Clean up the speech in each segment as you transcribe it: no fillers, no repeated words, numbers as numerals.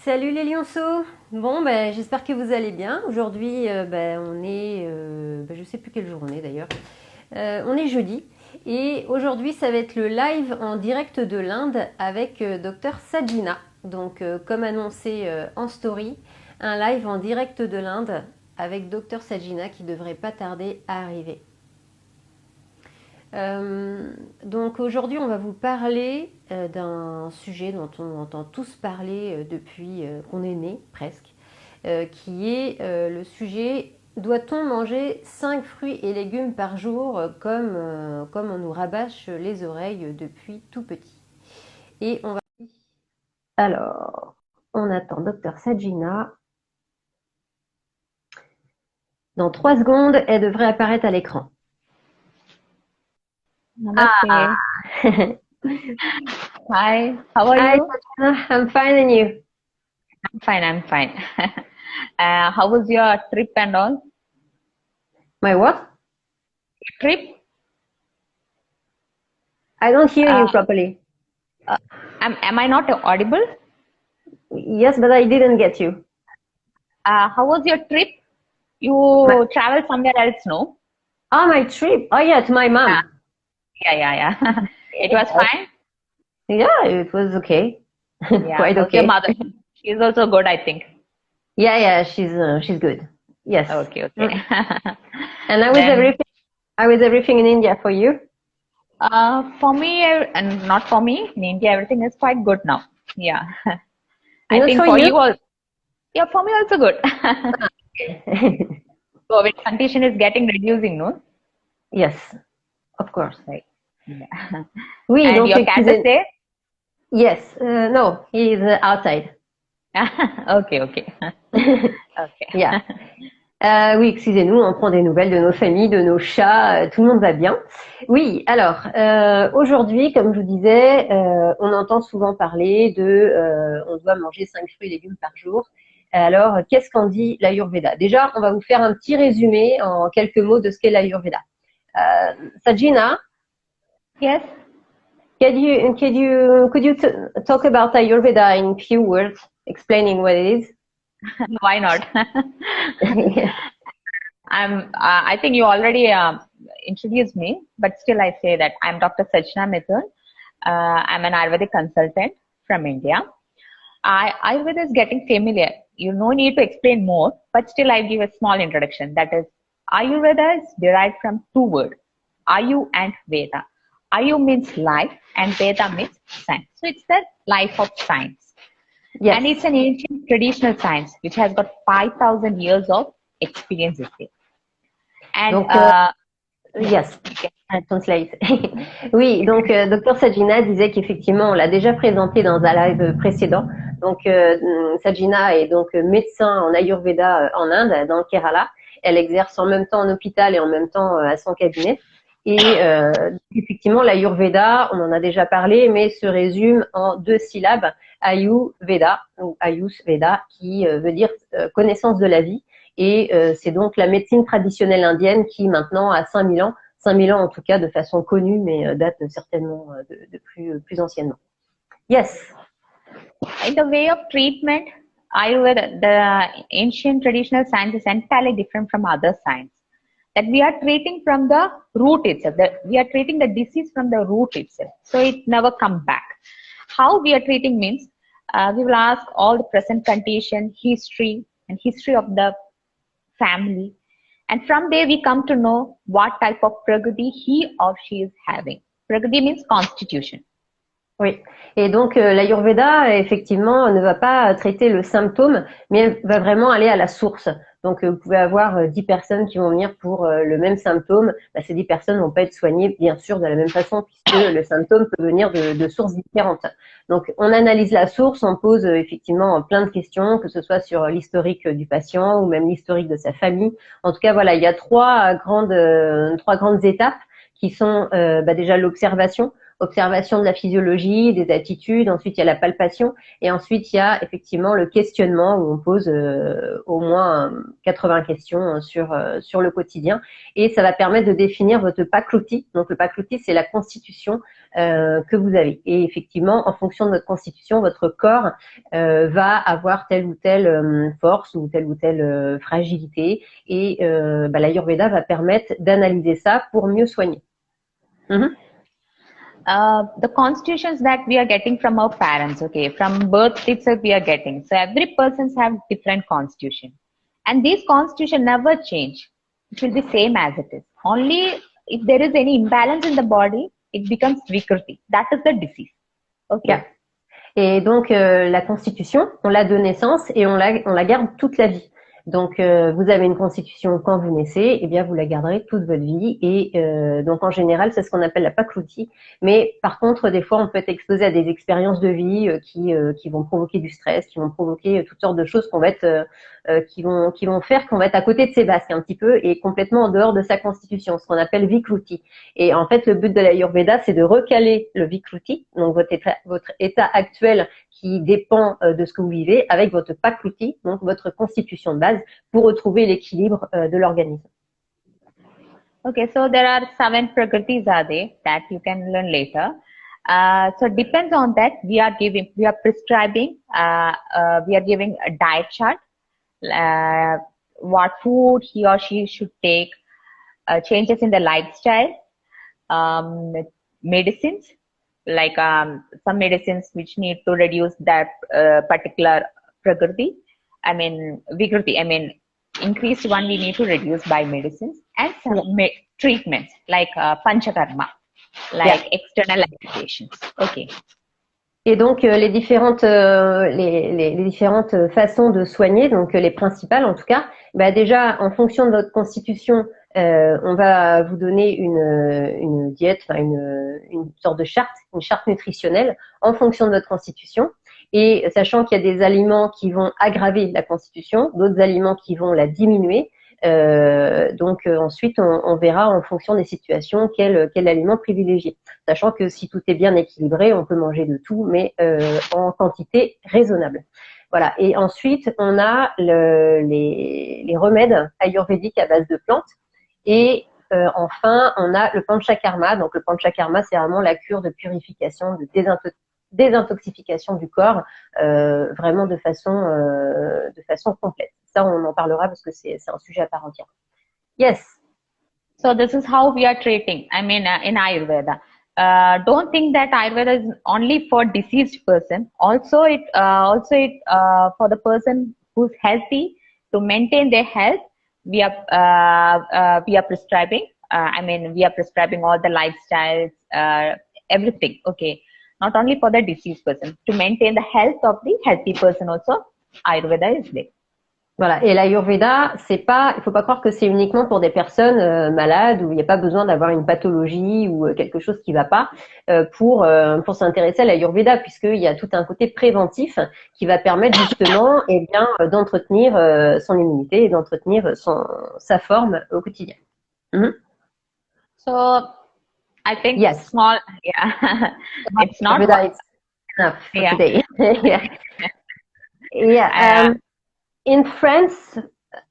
Salut les lionceaux. Bon, ben, j'espère que vous allez bien. Aujourd'hui, on est, je sais plus quelle journée d'ailleurs. On est jeudi et aujourd'hui, ça va être le live en direct de l'Inde avec Dr Sajina. Donc, comme annoncé en story, un live en direct de l'Inde avec Dr Sajina qui devrait pas tarder à arriver. Donc aujourd'hui, on va vous parler d'un sujet dont on entend tous parler depuis qu'on est né, presque, qui est le sujet doit-on manger 5 fruits et légumes par jour comme on nous rabâche les oreilles depuis tout petit. Et on va... Alors, on attend Dr Sajina. Dans 3 secondes, elle devrait apparaître à l'écran. Namaste. Hi, how are Hi, you? Sajina. I'm fine, and you? I'm fine, I'm fine. How was your trip and all? My what? Trip? I don't hear Uh, you properly. am I not audible? Yes, but I didn't get you. How was your trip? My, You traveled somewhere else, no? my trip. Oh, yeah, to my Yeah, mom. yeah. It was fine? Yeah, it was okay. Yeah, Quite how's your okay. mother? She's also good, I think. Yeah, she's good. Yes. Okay. Mm. And Then, how is everything in India for you? for me, and not for me, in India, everything is quite good now. Yeah. I Not think for for you? you all, yeah, for me also good. COVID condition is getting reducing, no? Yes, of course. Right. Yeah. Oui, And donc your cat is excusez. there? Yes, no, he's outside. Okay. Okay. Yeah. Oui, excusez-nous, on prend des nouvelles de nos familles, de nos chats, tout le monde va bien. Oui, alors aujourd'hui, comme je vous disais, on entend souvent parler de on doit manger 5 fruits et légumes par jour. Alors, qu'est-ce qu'en dit l'Ayurveda? Déjà, on va vous faire un petit résumé en quelques mots de ce qu'est l'Ayurveda. Sajina, Yes. could you talk about Ayurveda in few words, explaining what it is? Why not? I think you already introduced me, but still I say that I'm Dr. Sajna Mithun. I'm an Ayurvedic consultant from India. Ayurveda is getting familiar. You no need to explain more, but still I give a small introduction. That is, Ayurveda is derived from two words, Ayu and Veda. Ayu means life and Veda means science. So it's the life of science. Yes. And it's an ancient traditional science which has got 5,000 years of experience with it. And Donc, yes, I translate. Oui, donc Dr Sajina disait qu'effectivement, on l'a déjà présenté dans un live précédent. Donc, Sajina est donc médecin en Ayurveda en Inde, dans le Kerala. Elle exerce en même temps en hôpital et en même temps à son cabinet. Et effectivement, l'Ayurveda, on en a déjà parlé, mais se résume en 2 syllabes, Ayurveda, ou Ayus Veda, qui veut dire connaissance de la vie. Et c'est donc la médecine traditionnelle indienne qui maintenant a 5000 ans, 5000 ans en tout cas de façon connue, mais date certainement de plus anciennement. Yes. in the way of treatment, Ayurveda, the ancient traditional science is entirely different from other science. That we are treating from the root itself. That we are treating the disease from the root itself. So it never come back. How we are treating means we will ask all the present condition, history, and history of the family. And from there we come to know what type of prakriti he or she is having. Prakriti means constitution. Oui. Et donc l'Ayurveda effectivement ne va pas traiter le symptôme, mais va vraiment aller à la source. Donc vous pouvez avoir 10 personnes qui vont venir pour le même symptôme. Bah, ces 10 personnes vont pas être soignées bien sûr de la même façon puisque le symptôme peut venir de sources différentes. Donc on analyse la source, on pose effectivement plein de questions, que ce soit sur l'historique du patient ou même l'historique de sa famille. En tout cas voilà, il y a trois grandes étapes qui sont déjà l'observation. observation de la physiologie, des attitudes. Ensuite, il y a la palpation. Et ensuite, il y a effectivement le questionnement où on pose au moins 80 questions sur le quotidien. Et ça va permettre de définir votre Pakruti. Donc, le Pakruti, c'est la constitution que vous avez. Et effectivement, en fonction de votre constitution, votre corps va avoir telle ou telle force ou telle fragilité. Et l'Ayurveda va permettre d'analyser ça pour mieux soigner. The constitutions that we are getting from our parents, okay, from birth itself we are getting. So every person's have different constitution, and these constitution never change. It will be same as it is. Only if there is any imbalance in the body, it becomes Vikruti. That is the disease. Okay. Yeah. Et donc la constitution, on l'a de naissance et on la garde toute la vie. Donc, vous avez une constitution quand vous naissez, eh bien, vous la garderez toute votre vie. Et donc, en général, c'est ce qu'on appelle la pakruti. Mais par contre, des fois, on peut être exposé à des expériences de vie qui vont provoquer du stress, qui vont provoquer toutes sortes de choses qu'on va être, qui vont faire qu'on va être à côté de ses basques un petit peu et complètement en dehors de sa constitution, ce qu'on appelle vikruti. Et en fait, le but de l'Ayurveda, c'est de recaler le vikruti, donc votre état actuel qui dépend de ce que vous vivez, avec votre pakruti, donc votre constitution de base, pour retrouver l'équilibre de l'organisme. Okay, so there are 7 prakritis are there that you can learn later. So it depends on that. We are prescribing, we are giving a diet chart, what food he or she should take, changes in the lifestyle, medicines, like some medicines which need to reduce that particular prakriti. I mean, Vikruti, I mean, increased one we need to reduce by medicines, and some treatments like panchakarma, like external applications. Okay. Et donc les différentes façons de soigner, donc les principales en tout cas, déjà en fonction de votre constitution, on va vous donner une diète, une sorte de charte, une charte nutritionnelle en fonction de votre constitution. Et sachant qu'il y a des aliments qui vont aggraver la constitution, d'autres aliments qui vont la diminuer. Donc ensuite, on verra en fonction des situations quel aliment privilégier. Sachant que si tout est bien équilibré, on peut manger de tout, mais en quantité raisonnable. Voilà. Et ensuite, on a les remèdes ayurvédiques à base de plantes. Et enfin, on a le panchakarma. Donc le panchakarma, c'est vraiment la cure de purification, de désintoxication du corps, vraiment de façon complète. Ça, on en parlera parce que c'est un sujet à part entière. Yes. So this is how we are treating. I mean, in Ayurveda. Don't think that Ayurveda is only for diseased person. Also, it for the person who's healthy, to maintain their health. We are prescribing. We are prescribing all the lifestyles, everything. Okay. Not only for the diseased person, to maintain the health of the healthy person also, Ayurveda is there. Voilà. Et l'Ayurveda, il faut pas croire que c'est uniquement pour des personnes malades où il n'y a pas besoin d'avoir une pathologie ou quelque chose qui va pas pour s'intéresser à l'Ayurveda, puisqu'il y a tout un côté préventif qui va permettre justement, d'entretenir son immunité et d'entretenir sa forme au quotidien. So, I think small, it's not it's enough for today. In France,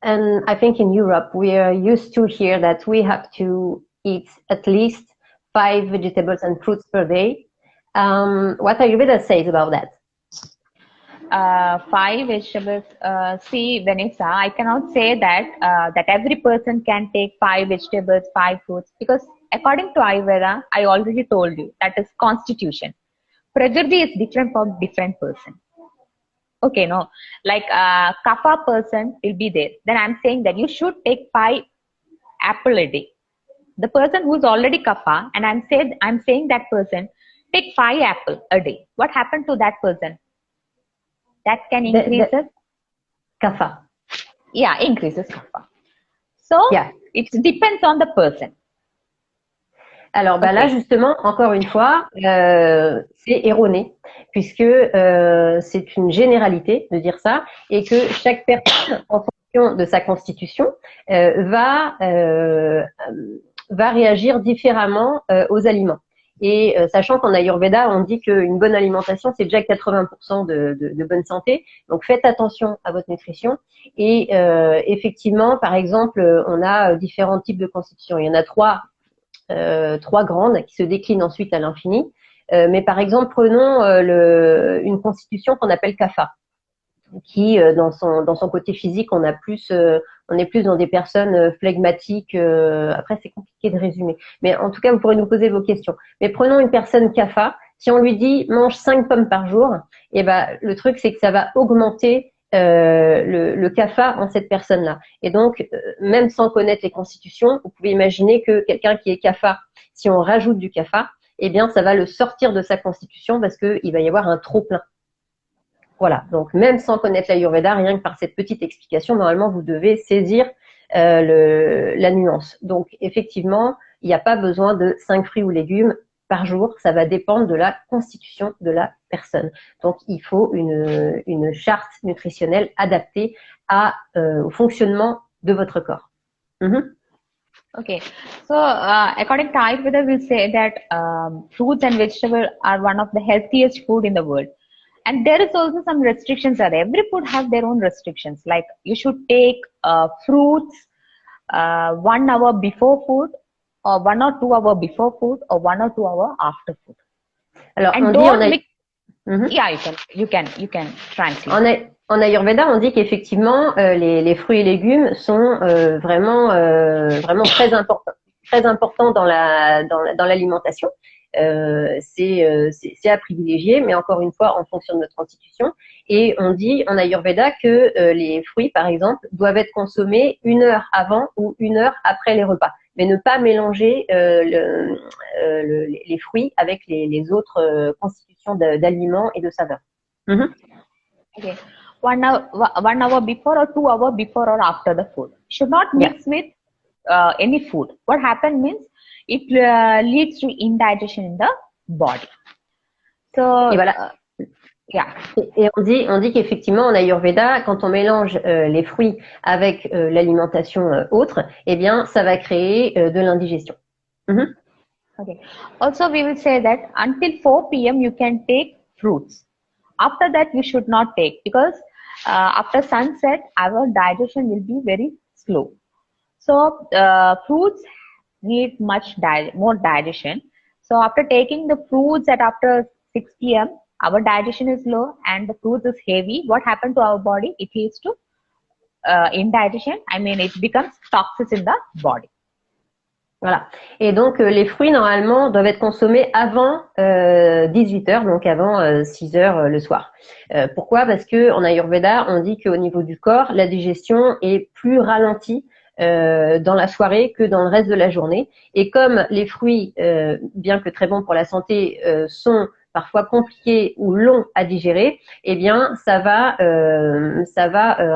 and I think in Europe, we are used to hear that we have to eat at least 5 vegetables and fruits per day. What Ayurveda says about that? 5 vegetables. See, Vanessa, I cannot say that every person can take 5 vegetables, 5 fruits, because according to Ayurveda, I already told you, that is constitution. Prakriti is different for different person. Okay, no, like kapha person will be there. Then I'm saying that you should take 5 apple a day. The person who's already kapha, and I'm saying that person take 5 apple a day. What happened to that person? That can increase the kapha. Yeah, increases kapha. So it depends on the person. Alors là justement, encore une fois, c'est erroné puisque c'est une généralité de dire ça et que chaque personne, en fonction de sa constitution, va réagir différemment aux aliments. Et sachant qu'en Ayurveda, on dit qu'une bonne alimentation, c'est déjà 80% de bonne santé. Donc faites attention à votre nutrition. Et effectivement, par exemple, on a différents types de constitutions. Il y en a trois grandes qui se déclinent ensuite à l'infini. Mais par exemple, prenons une constitution qu'on appelle kapha, qui dans son côté physique, on est plus dans des personnes flegmatiques. Après, c'est compliqué de résumer, mais en tout cas, vous pourrez nous poser vos questions. Mais prenons une personne kapha. Si on lui dit mange 5 pommes par jour, et ben le truc c'est que ça va augmenter le kapha en cette personne-là. Et donc, même sans connaître les constitutions, vous pouvez imaginer que quelqu'un qui est kapha, si on rajoute du kapha, eh bien, ça va le sortir de sa constitution parce qu'il va y avoir un trop-plein. Voilà, donc même sans connaître l'Ayurveda, rien que par cette petite explication, normalement, vous devez saisir la nuance. Donc, effectivement, il n'y a pas besoin de 5 fruits ou légumes par jour, ça va dépendre de la constitution de la personne. Donc, il faut une charte nutritionnelle adaptée au fonctionnement de votre corps. Okay, so according to Ayurveda, we'll say that fruits and vegetables are one of the healthiest food in the world. And there is also some restrictions. Every food has their own restrictions. Like you should take fruits 1 hour before food, or 1 or 2 hours before food, or 1 or 2 hours after food. Alors, and don't mix. Yeah, you can translate. En Ayurveda, on dit qu'effectivement, les fruits et légumes sont vraiment très importants dans l'alimentation. C'est à privilégier, mais encore une fois, en fonction de notre constitution. Et on dit en Ayurveda que les fruits, par exemple, doivent être consommés 1 heure avant ou 1 heure après les repas, mais ne pas mélanger les fruits avec les autres constitutions d'aliments et de saveurs. Okay. 1 hour before or 2 hours before or after the food. Should not mix with any food. What happens means it leads to indigestion in the body. So, et voilà. Yeah. Et on dit qu'effectivement en Ayurveda, quand on mélange les fruits avec l'alimentation autre, eh bien ça va créer de l'indigestion. Okay. Also, we will say that until 4 p.m. you can take fruits. After that, you should not take, because after sunset, our digestion will be very slow. So fruits need more digestion. So after taking the fruits at after 6 p.m., our digestion is low and the fruits is heavy. What happened to our body? It leads to indigestion. I mean, it becomes toxic in the body. Voilà. Et donc, les fruits, normalement, doivent être consommés avant 18 heures, donc avant 6 heures le soir. Pourquoi? Parce que en Ayurveda, on dit qu'au niveau du corps, la digestion est plus ralentie dans la soirée que dans le reste de la journée. Et comme les fruits, bien que très bons pour la santé, sont parfois compliqués ou longs à digérer, eh bien, ça va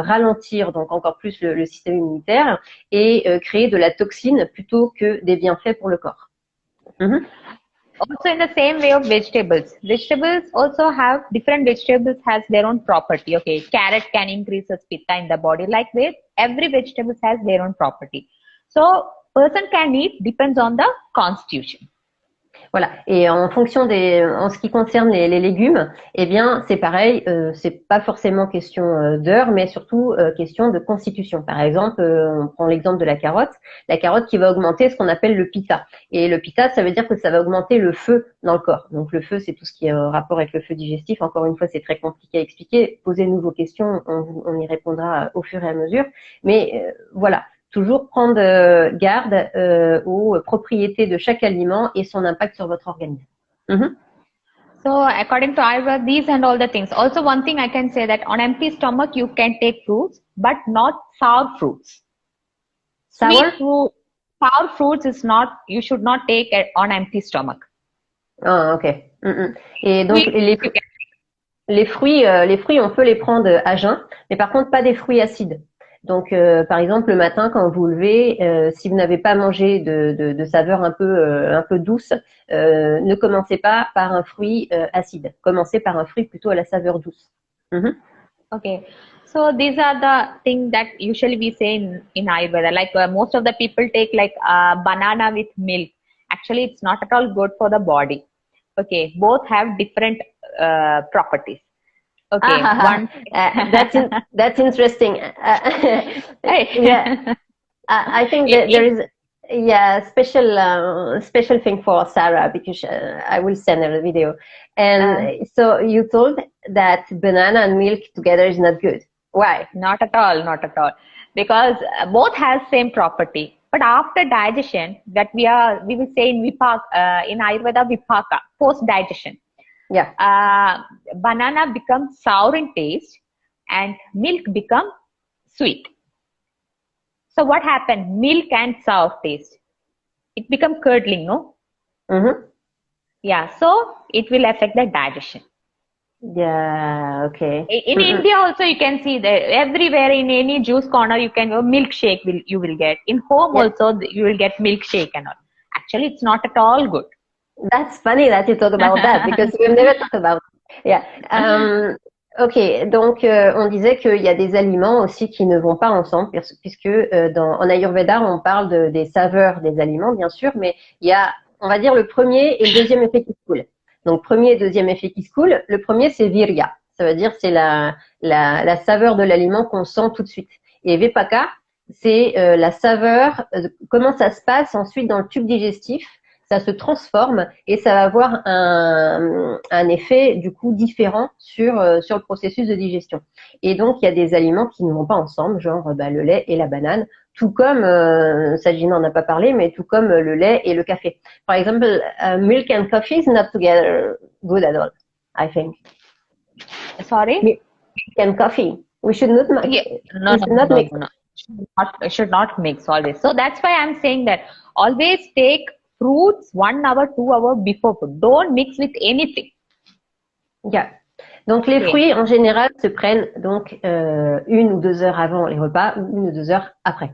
ralentir donc encore plus le système immunitaire et créer de la toxine plutôt que des bienfaits pour le corps. Also, in the same way of vegetables also have different vegetables has their own property. Okay, carrot can increase the pitta in the body. Like this, every vegetable has their own property. So, person can eat depends on the constitution. Voilà. Et en ce qui concerne les légumes, eh bien, c'est pareil. C'est pas forcément question d'heure, mais surtout question de constitution. Par exemple, on prend l'exemple de la carotte. La carotte qui va augmenter ce qu'on appelle le pitta. Et le pitta, ça veut dire que ça va augmenter le feu dans le corps. Donc le feu, c'est tout ce qui est en rapport avec le feu digestif. Encore une fois, c'est très compliqué à expliquer. Posez-nous vos questions, on y répondra au fur et à mesure. Mais voilà. Toujours prendre garde aux propriétés de chaque aliment et son impact sur votre organisme. So, according to Ayurveda, these and all the things. Also, one thing I can say that on empty stomach you can take fruits, but not sour fruits. Sour fruits is not. You should not take on empty stomach. Ah, ok. Et donc les fruits, on peut les prendre à jeun, mais par contre pas des fruits acides. Donc, par exemple, le matin, quand vous vous levez, si vous n'avez pas mangé de saveur un peu douce, ne commencez pas par un fruit acide. Commencez par un fruit plutôt à la saveur douce. Okay. So these are the things that usually we say in Ayurveda. Like most of the people take like banana with milk, Actually, it's not at all good for the body. Okay, both have different properties. Okay, one. That's interesting. Yeah, I think that there is special thing for Sarah because I will send her a video. And so you told that banana and milk together is not good. Why? Not at all, not at all. Because both has same property. But after digestion, that we will say in in Ayurveda Vipaka, post digestion. Yeah. Banana becomes sour in taste and milk become sweet. So what happened? Milk and sour taste. It become curdling, no? Mm-hmm. Yeah, so it will affect the digestion. Yeah, okay. In India also you can see that everywhere in any juice corner you can milkshake you will get. In home also you will get milkshake and all. Actually, it's not at all good. That's funny that you talk about that because we've never talked about it. Yeah. Ok, donc on disait qu'il y a des aliments aussi qui ne vont pas ensemble puisque en Ayurveda on parle des saveurs des aliments bien sûr, mais il y a, on va dire, le premier et le deuxième effet qui se coule. Donc premier et deuxième effet qui se coule. Le premier c'est virya, ça veut dire c'est la saveur de l'aliment qu'on sent tout de suite. Et vipaka, c'est la saveur, comment ça se passe ensuite dans le tube digestif. Ça se transforme et ça va avoir un effet du coup différent sur le processus de digestion. Et donc il y a des aliments qui ne vont pas ensemble, genre le lait et la banane, tout comme Sajina n'en a pas parlé, mais tout comme le lait et le café. Par exemple, milk and coffee is not together good at all, I think. Sorry? Milk and coffee. We should not mix. Yeah. No. Should not mix always. So that's why I'm saying that always take fruits 1 hour, 2 hours before food. Don't mix with anything. Yeah. Donc les fruits en général se prennent donc 1 ou 2 heures avant les repas ou 1 ou 2 heures après.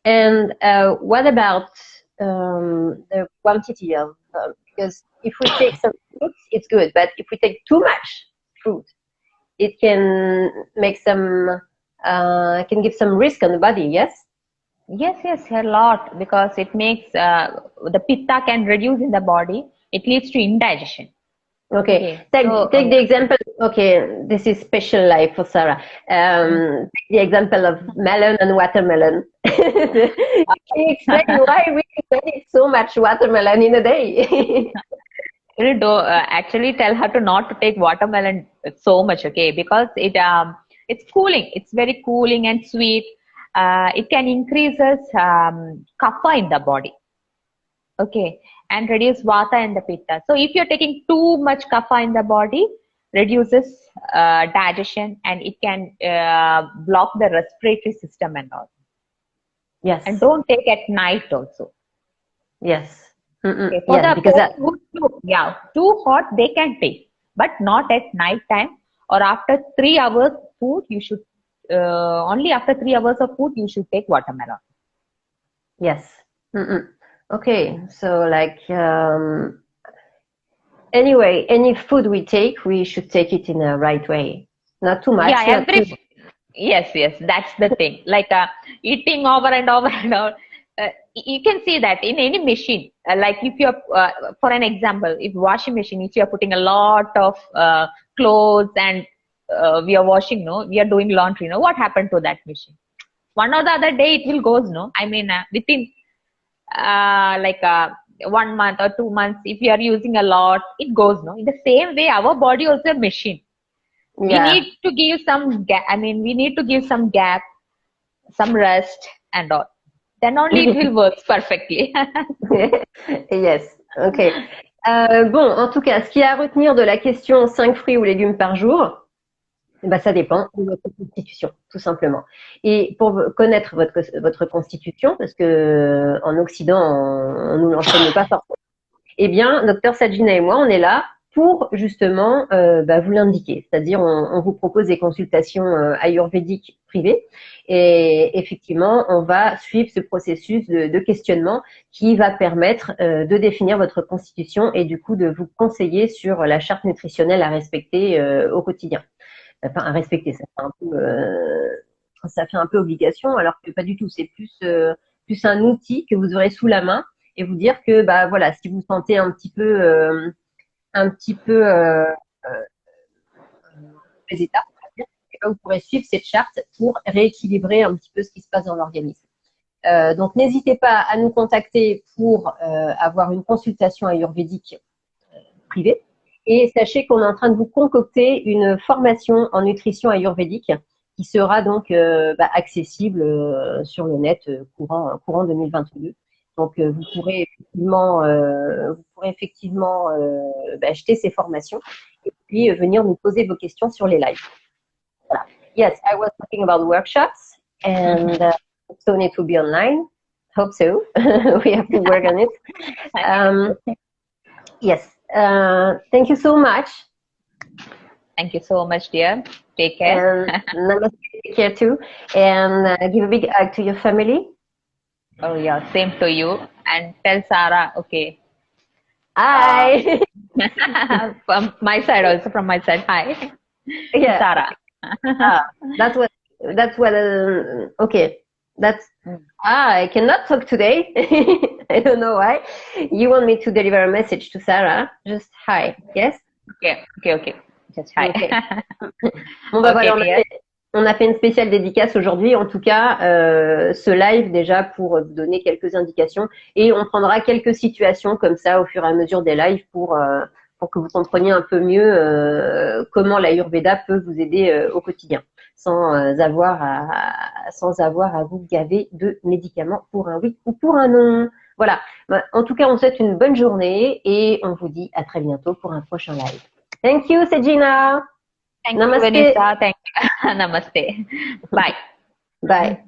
And what about the quantity of because if we take some fruits, it's good, but if we take too much fruit, it can make can give some risk on the body. Yes. Yes, a lot, because it makes the pitta can reduce in the body. It leads to indigestion. Okay. Take the example. Okay, this is special life for Sarah. Take the example of melon and watermelon. Can you explain why we eat so much watermelon in a day? Actually, tell her to not to take watermelon so much, okay? Because it's cooling. It's very cooling and sweet. It can increases kapha in the body, okay, and reduce vata in the pitta. So if you're taking too much kapha in the body, reduces digestion, and it can block the respiratory system and all. Yes. And don't take at night also. Yes. Okay, too hot they can take, but not at night time or after 3 hours food. You should only after 3 hours of food you should take watermelon. Yes. Okay, so like anyway, any food we take, we should take it in a right way, not too much. Yeah, yes, that's the thing. Like eating over and over and over. You can see that in any machine. Like if you're, for an example, if washing machine, if you're putting a lot of clothes and we are washing, we are doing laundry, what happened to that machine? One or the other day it will goes, I mean, within 1 month or 2 months, if you are using a lot, it goes, In the same way, our body also a machine. Yeah. We need to give some gap. I mean, we need to give some gap, some rest and all. Then only it will work perfectly. Yes, ok. Bon, en tout cas, ce qu'il y a à retenir de la question 5 fruits ou légumes par jour, ça dépend de votre constitution, tout simplement. Et pour connaître votre constitution, parce que en Occident, on nous l'enseigne pas forcément, eh bien, Dr Sajina et moi, on est là pour justement vous l'indiquer. C'est-à-dire, on vous propose des consultations ayurvédiques privées et effectivement, on va suivre ce processus de questionnement qui va permettre de définir votre constitution et du coup de vous conseiller sur la charte nutritionnelle à respecter au quotidien. Enfin, à respecter, ça fait un peu obligation, alors que pas du tout. C'est plus un outil que vous aurez sous la main et vous dire que bah voilà, si vous sentez un petit peu les étapes, vous pourrez suivre cette charte pour rééquilibrer un petit peu ce qui se passe dans l'organisme. Donc n'hésitez pas à nous contacter pour avoir une consultation ayurvédique privée. Et sachez qu'on est en train de vous concocter une formation en nutrition ayurvédique qui sera donc accessible sur le net courant 2022. Donc vous pourrez effectivement acheter ces formations et puis venir nous poser vos questions sur les lives. Voilà. Yes, I was talking about workshops and so need to be online. Hope so. We have to work on it. Yes. Thank you so much. Thank you so much, dear. Take care. And namaste, take care too. And give a big hug to your family. Oh yeah, same to you. And tell Sarah, okay. Hi. From my side also, from my side, hi. Yeah. Sarah. That's what, okay. I cannot talk today. I don't know why. You want me to deliver a message to Sarah? Just hi, yes? Okay. Just hi. Okay. Bon, bah Okay, voilà, on a fait une spéciale dédicace aujourd'hui. En tout cas, ce live déjà pour vous donner quelques indications. Et on prendra quelques situations comme ça au fur et à mesure des lives pour que vous compreniez un peu mieux comment l'Ayurveda peut vous aider au quotidien. Sans avoir à vous gaver de médicaments pour un oui ou pour un non. Voilà. En tout cas, on vous souhaite une bonne journée et on vous dit à très bientôt pour un prochain live. Thank you, Sejina. Thank Namaste. you, Vanessa. Thank you. Namaste. Bye. Bye.